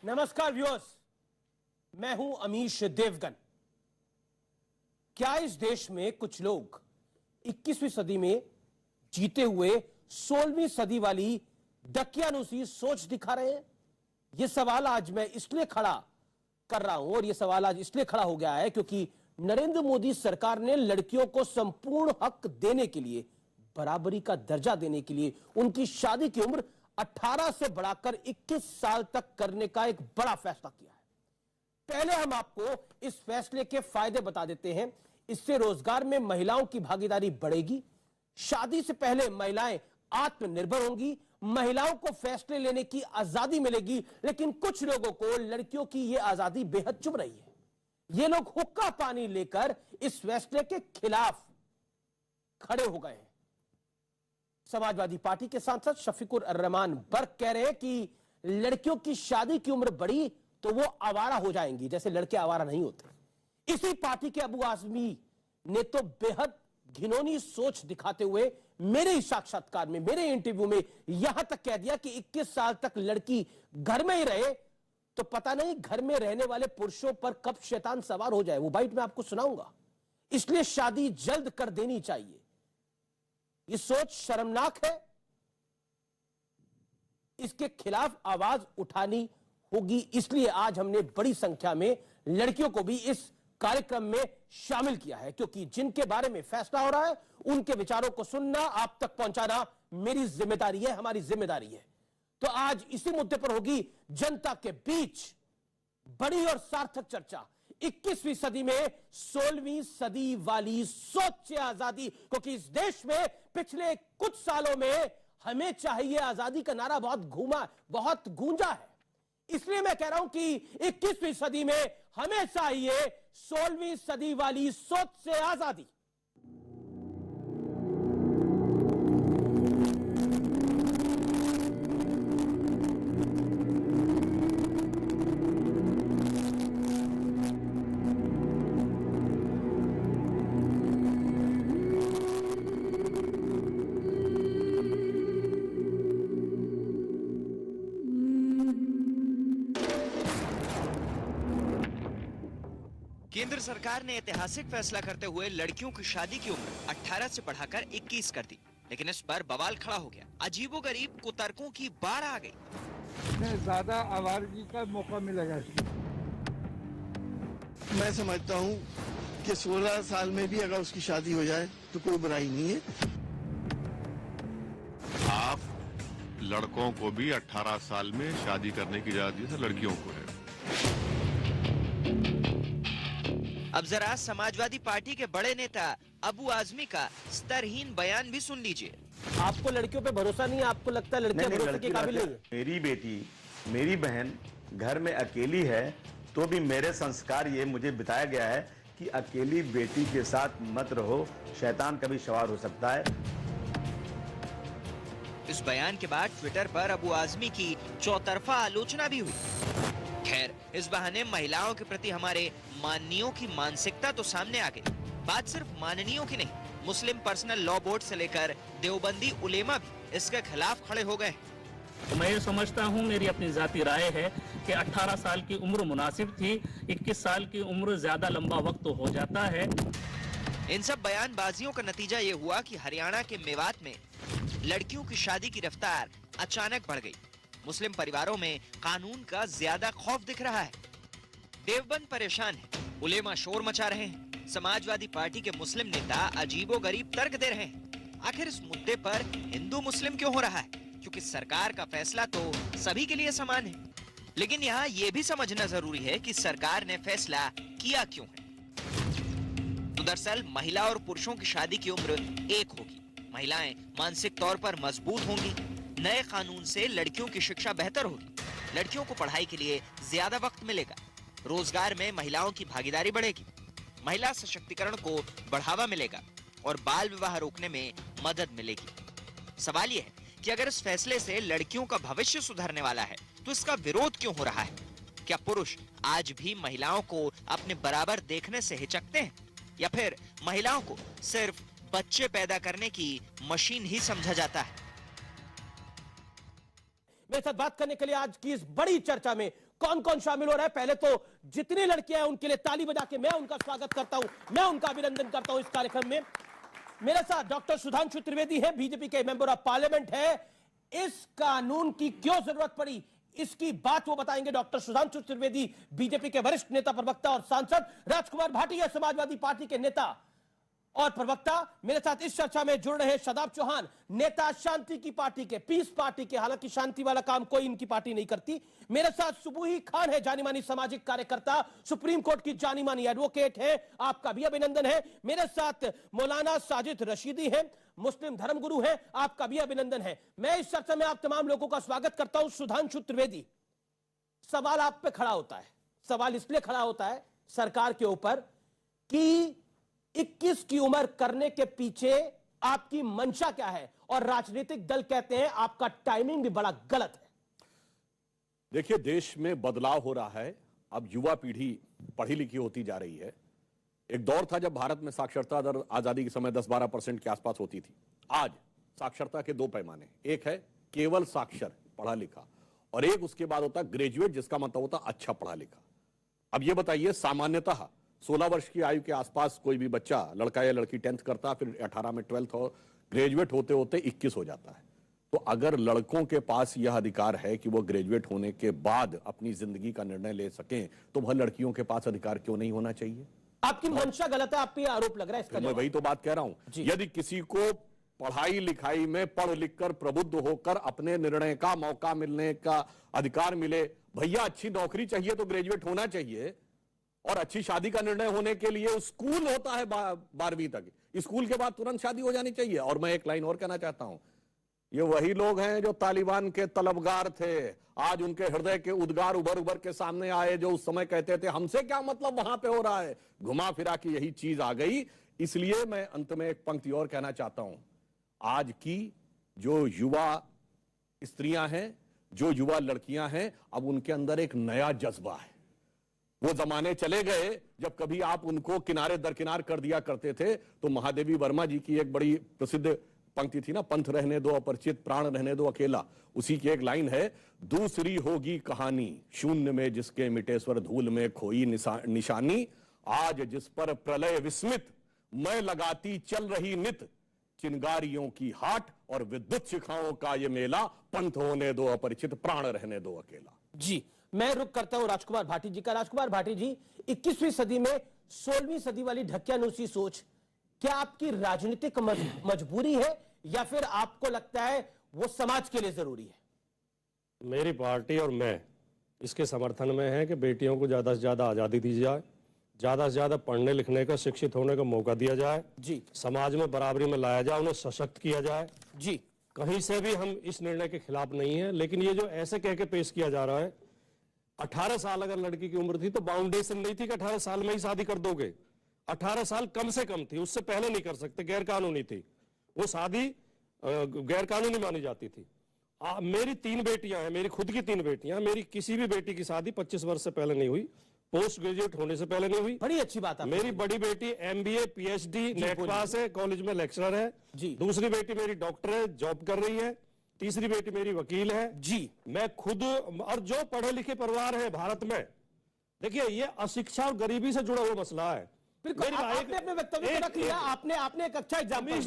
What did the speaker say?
नमस्कार व्यूअर्स, मैं हूं अमीश देवगन। क्या इस देश में कुछ लोग 21वीं सदी में जीते हुए 16वीं सदी वाली दकियानुसी सोच दिखा रहे हैं? यह सवाल आज मैं इसलिए खड़ा कर रहा हूं और यह सवाल आज इसलिए खड़ा हो गया है क्योंकि नरेंद्र मोदी सरकार ने लड़कियों को संपूर्ण हक देने के लिए, बराबरी का दर्जा देने के लिए उनकी शादी की उम्र 18 से बढ़ाकर 21 साल तक करने का एक बड़ा फैसला किया है। पहले हम आपको इस फैसले के फायदे बता देते हैं। इससे रोजगार में महिलाओं की भागीदारी बढ़ेगी, शादी से पहले महिलाएं आत्मनिर्भर होंगी, महिलाओं को फैसले लेने की आजादी मिलेगी। लेकिन कुछ लोगों को लड़कियों की यह आजादी बेहद चुभ रही है। ये लोग हुक्का पानी लेकर इस फैसले के खिलाफ खड़े हो गए हैं। समाजवादी पार्टी के सांसद शफीकुर रहमान बर्क कह रहे हैं कि लड़कियों की शादी की उम्र बढ़ी तो वो आवारा हो जाएंगी, जैसे लड़के आवारा नहीं होते। इसी पार्टी के अबू आजमी ने तो बेहद घिनौनी सोच दिखाते हुए मेरे ही साक्षात्कार में, मेरे इंटरव्यू में यहां तक कह दिया कि 21 साल तक लड़की घर में ही रहे तो पता नहीं घर में रहने वाले पुरुषों पर कब शैतान सवार हो जाए। वो बाइट मैं आपको सुनाऊंगा। इसलिए शादी जल्द कर देनी चाहिए। ये सोच शर्मनाक है, इसके खिलाफ आवाज उठानी होगी। इसलिए आज हमने बड़ी संख्या में लड़कियों को भी इस कार्यक्रम में शामिल किया है, क्योंकि जिनके बारे में फैसला हो रहा है उनके विचारों को सुनना, आप तक पहुंचाना मेरी जिम्मेदारी है, हमारी जिम्मेदारी है। तो आज इसी मुद्दे पर होगी जनता के बीच बड़ी और सार्थक चर्चा। 21वीं सदी में 16वीं सदी वाली सोच से आजादी, क्योंकि इस देश में पिछले कुछ सालों में हमें चाहिए आजादी का नारा बहुत घूमा, बहुत गूंजा है। इसलिए मैं कह रहा हूं कि 21वीं सदी में हमें चाहिए 16वीं सदी वाली सोच से आजादी। केंद्र सरकार ने ऐतिहासिक फैसला करते हुए लड़कियों की शादी की उम्र 18 से बढ़ाकर 21 कर दी, लेकिन इस पर बवाल खड़ा हो गया। अजीबोगरीब कुतर्कों की बाढ़ आ गई। ज्यादा आवारगी का मौका मिलेगा। मैं समझता हूँ कि 16 साल में भी अगर उसकी शादी हो जाए तो कोई बुराई नहीं है। आप लड़कों को भी 18 साल में शादी करने की इजाजत दी, लड़कियों को है। अब जरा समाजवादी पार्टी के बड़े नेता अबू आजमी का स्तरहीन बयान भी सुन लीजिए। आपको लड़कियों पे भरोसा नहीं है? आपको लगता है लड़कियां भरोसे के काबिल नहीं है? मेरी बेटी, मेरी बहन घर में अकेली है तो भी मेरे संस्कार ये मुझे बताया गया है कि अकेली बेटी के साथ मत रहो, शैतान कभी सवार हो सकता है। इस बयान के बाद ट्विटर पर अबू आजमी की चौतरफा आलोचना भी हुई। खैर, इस बहाने महिलाओं के प्रति हमारे माननीयों की मानसिकता तो सामने आ गई। बात सिर्फ माननीयों की नहीं, मुस्लिम पर्सनल लॉ बोर्ड से लेकर देवबंदी उलेमा भी इसके खिलाफ खड़े हो गए। तो मैं ये समझता हूँ, मेरी अपनी जाती राय है कि 18 साल की उम्र मुनासिब थी। 21 साल की उम्र ज्यादा लंबा वक्त तो हो जाता है। इन सब बयानबाजियों का नतीजा ये हुआ कि हरियाणा के मेवात में लड़कियों की शादी की रफ्तार अचानक बढ़ गई। मुस्लिम परिवारों में कानून का ज्यादा खौफ दिख रहा है। देवबंद परेशान है, उलेमा शोर मचा रहे हैं, समाजवादी पार्टी के मुस्लिम नेता अजीबोगरीब तर्क दे रहे हैं। आखिर इस मुद्दे पर हिंदू मुस्लिम क्यों हो रहा है? क्योंकि सरकार का फैसला तो सभी के लिए समान है। लेकिन यहाँ ये भी समझना जरूरी है कि सरकार ने फैसला किया क्यों है। तो दरअसल महिला और पुरुषों की शादी की उम्र एक होगी। महिलाएं मानसिक तौर पर मजबूत होंगी। नए कानून से लड़कियों की शिक्षा बेहतर होगी। लड़कियों को पढ़ाई के लिए ज्यादा वक्त मिलेगा। रोजगार में महिलाओं की भागीदारी बढ़ेगी। महिला सशक्तिकरण को बढ़ावा मिलेगा और बाल विवाह रोकने में मदद मिलेगी। सवाल यह है कि अगर इस फैसले से लड़कियों का भविष्य सुधरने वाला है तो इसका विरोध क्यों हो रहा है? क्या पुरुष आज भी महिलाओं को अपने बराबर देखने से हिचकते हैं, या फिर महिलाओं को सिर्फ बच्चे पैदा करने की मशीन ही समझा जाता है? मेरे साथ बात करने के लिए आज की इस बड़ी चर्चा में कौन कौन शामिल हो रहा है। पहले तो जितनी लड़कियां हैं उनके लिए ताली बजा के मैं उनका स्वागत करता हूं, मैं उनका अभिनंदन करता हूं इस कार्यक्रम में। मेरे साथ डॉक्टर सुधांशु त्रिवेदी है, बीजेपी के मेंबर ऑफ पार्लियामेंट है। इस कानून की क्यों जरूरत पड़ी, इसकी बात वो बताएंगे डॉक्टर सुधांशु त्रिवेदी, बीजेपी के वरिष्ठ नेता, प्रवक्ता और सांसद। राजकुमार भाटिया, समाजवादी पार्टी के नेता और प्रवक्ता। मेरे साथ इस चर्चा में जुड़ रहे शादाब चौहान, नेता शांति की पार्टी के, पीस पार्टी के। हालांकि शांति वाला काम कोई इनकी पार्टी नहीं करती। मेरे साथ सुबूही खान है, जानी मानी सामाजिक कार्यकर्ता, सुप्रीम कोर्ट की जानी मानी एडवोकेट है, आपका भी अभिनंदन है। मेरे साथ मौलाना साजिद रशीदी है, मुस्लिम धर्मगुरु है, आपका भी अभिनंदन है। मैं इस चर्चा में आप तमाम लोगों का स्वागत करता हूं। सुधांशु त्रिवेदी, सवाल आप पे खड़ा होता है, सवाल इसलिए खड़ा होता है सरकार के ऊपर कि 21 की उम्र करने के पीछे आपकी मंशा क्या है, और राजनीतिक दल कहते हैं आपका टाइमिंग भी बड़ा गलत है। देखिए, देश में बदलाव हो रहा है। अब युवा पीढ़ी पढ़ी लिखी होती जा रही है। एक दौर था जब भारत में साक्षरता दर आजादी के समय 10-12% के आसपास होती थी। आज साक्षरता के दो पैमाने, एक है केवल साक्षर पढ़ा लिखा, और एक उसके बाद होता है ग्रेजुएट, जिसका मतलब होता अच्छा पढ़ा लिखा। अब ये बताइए, सामान्यतः 16 वर्ष की आयु के आसपास कोई भी बच्चा, लड़का या लड़की 10th करता, फिर 18 में 12th, और ग्रेजुएट होते होते 21 हो जाता है। तो अगर लड़कों के पास यह अधिकार है कि वो ग्रेजुएट होने के बाद अपनी जिंदगी का निर्णय ले सकें, तो वह लड़कियों के पास अधिकार क्यों नहीं होना चाहिए? आपकी मंशा गलत है, आप पे आरोप लग रहा है इसका। मैं वही तो बात कह रहा हूं। यदि किसी को पढ़ाई लिखाई में पढ़ लिख कर प्रबुद्ध होकर अपने निर्णय का मौका मिलने का अधिकार मिले, भैया अच्छी नौकरी चाहिए तो ग्रेजुएट होना चाहिए, और अच्छी शादी का निर्णय होने के लिए स्कूल होता है 12वीं तक, स्कूल के बाद तुरंत शादी हो जानी चाहिए। और मैं एक लाइन और कहना चाहता हूं, ये वही लोग हैं जो तालिबान के तलबगार थे, आज उनके हृदय के उद्गार उभर उभर के सामने आए, जो उस समय कहते थे हमसे क्या मतलब वहां पे हो रहा है। घुमा फिरा की यही चीज आ गई। इसलिए मैं अंत में एक पंक्ति और कहना चाहता हूं, आज की जो युवा स्त्रियां हैं, जो युवा लड़कियां हैं, अब उनके अंदर एक नया जज्बा है। वो जमाने चले गए जब कभी आप उनको किनारे दरकिनार कर दिया करते थे। तो महादेवी वर्मा जी की एक बड़ी प्रसिद्ध पंक्ति थी ना, पंथ रहने दो अपरिचित, प्राण रहने दो अकेला। उसी की एक लाइन है, दूसरी होगी कहानी शून्य में जिसके मिटे स्वर, धूल में खोई निशानी, आज जिस पर प्रलय विस्मित मैं लगाती चल रही नित, चिंगारियों की हाट और विद्युत शिखाओं का ये मेला, पंथ होने दो अपरिचित, प्राण रहने दो अकेला। जी, मैं रुक करता हूं राजकुमार भाटी जी का। राजकुमार भाटी जी, 21वीं सदी में 16वीं सदी वाली ढकियानुसी सोच क्या आपकी राजनीतिक मजबूरी है, या फिर आपको लगता है वो समाज के लिए जरूरी है? मेरी पार्टी और मैं इसके समर्थन में है कि बेटियों को ज्यादा से ज्यादा आजादी दी जाए, ज्यादा से ज्यादा पढ़ने लिखने का, शिक्षित होने का मौका दिया जाए जी, समाज में बराबरी में लाया जाए, उन्हें सशक्त किया जाए जी। कहीं से भी हम इस निर्णय के खिलाफ नहीं है। लेकिन ये जो ऐसे कह के पेश किया जा रहा है, 18 साल अगर लड़की की उम्र थी तो बाउंडेशन नहीं थी कि 18 साल में ही शादी कर दोगे। 18 साल कम से कम थी, उससे पहले नहीं कर सकते, गैर कानूनी थी वो शादी, गैर कानूनी मानी जाती थी। मेरी 3 बेटियां हैं, मेरी खुद की 3 बेटियां, मेरी किसी भी बेटी की शादी 25 वर्ष से पहले नहीं हुई, पोस्ट ग्रेजुएट होने से पहले नहीं हुई। बड़ी अच्छी बात है। मेरी बड़ी बेटी MBA PhD नेट पास है, कॉलेज में लेक्चरर है जी। दूसरी बेटी मेरी डॉक्टर है, जॉब कर रही है। तीसरी बेटी मेरी वकील है जी। मैं खुद, और जो पढ़े लिखे परिवार है भारत में, देखिए ये अशिक्षा और गरीबी से जुड़ा हुआ मसला है। आपने अपने वक्तव्य को रख लिया, आपने एक अच्छा एग्जाम्पल